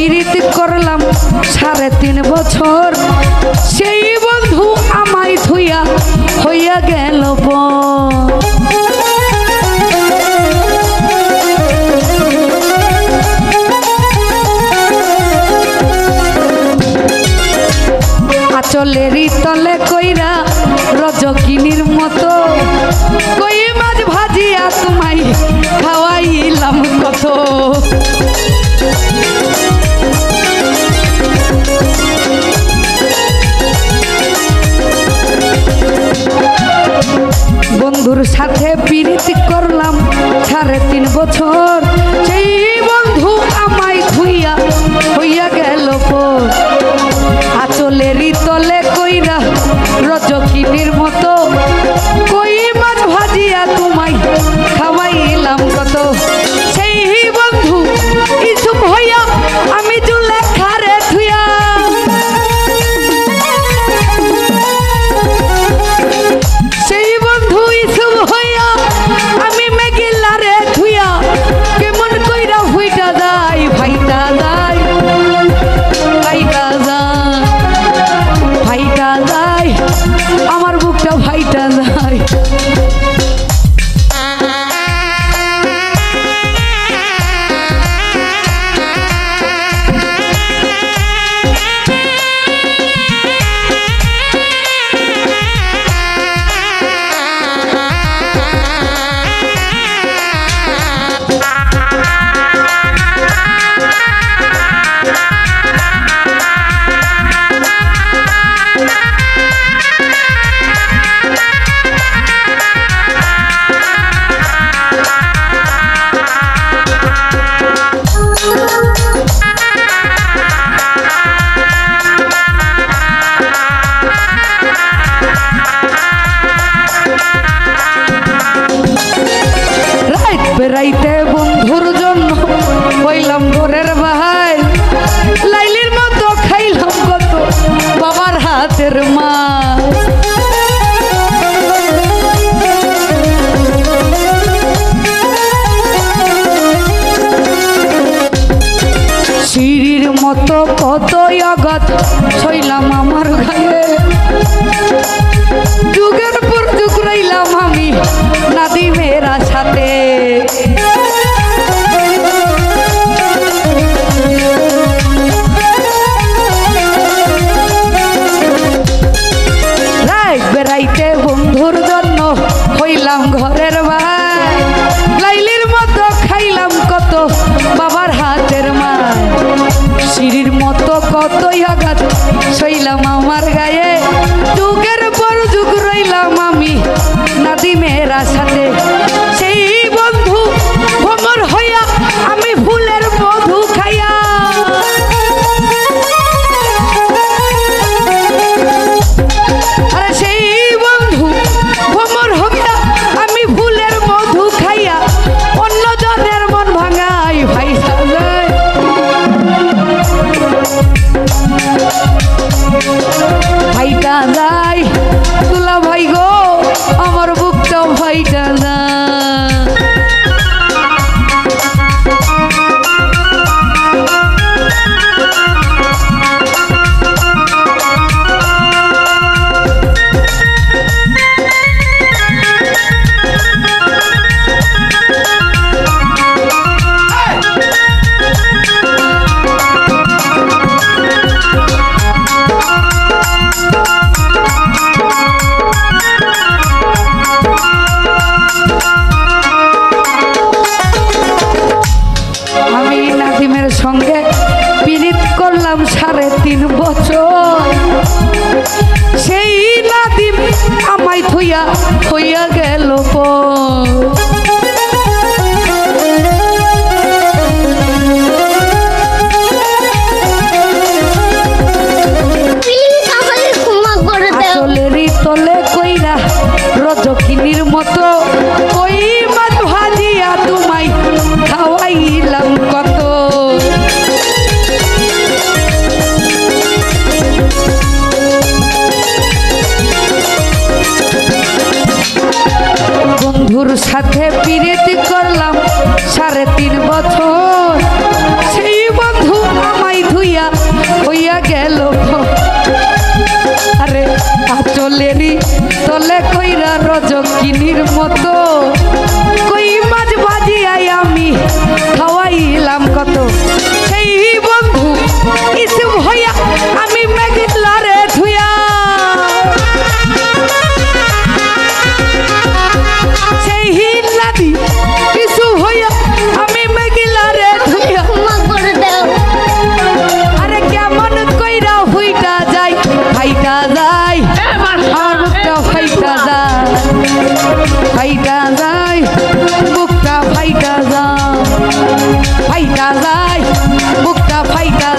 পিরিত করলাম 3.5 বছর সেই বন্ধু আমায় থুইয়া হইয়া গেল আঁচলেরই তলে কইরা রজকিনীর মতো কই মাছ ভাজিয়া তোমায় খাওয়াইলাম কত বন্ধুর সাথে পিরিতি করলাম 3.5 বছর সেই বন্ধু আমায় ধুইয়া হইয়া গেল আঁচলেরই তলে কইরা রজকিনীর মতো কই মাছ ভাজিয়া তোমায় খাওয়াইলাম কত সেই বন্ধু ইসুপ হইয়া আমি জুলেখারে ধুইয়া সেই বন্ধু ইসুপ হইয়া আমি মেঘিলারে ধুইয়া কেমন কইরা হইটা যায় ভাইটা যায় ভাইটা যায় ভাইটা যায় আমার বুকটা ভাইটা যায় বেড়াইতে বন্ধুর জন্য হইলাম ঘরের বাহাই লাইলির মতো খাইলাম কত বাবার হাতের মা সিঁড়ির মতো কত অগত ছইলাম আমার গায়ে যুগের পর যুগ রইলাম আমি নাদিমেরা সাথে বেড়াইতে বন্ধুর জন্য হইলাম ঘরের ভাই লাইলির মতো খাইলাম কত বাবার হাতের মা সিঁড়ির মতো কতই আঘাত সইলাম আমার গায়ে যুগের পর যুগ রইলাম আমি নাদিমেরা সাথে সেই বন্ধু ভ্রমর হইয়া আমি ফুলের মধু খাইয়া আরে সেই বন্ধু ভ্রমর হইয়া আমি ফুলের মধু খাইয়া অন্য জনের মন ভাঙাই ভাই সাজায় ভাইটা যায় তুলা ভাই গো আমার বুকটা ভাইটা যায় সঙ্গে পিরিত করলাম 3.5 বছর সেই নাদিম আমায় থুইয়া হইয়া গেল আঁচলেরই তলে কইরা রজকিনীর মতো কই মাছ ভাজিয়া তোমায় খাওয়াইলাম কত বন্ধুর সাথে পিরিতি করলাম 3.5 বছর সেই বন্ধু আমায় বুকটা ফাইটা যায় বুকটা ফাইটা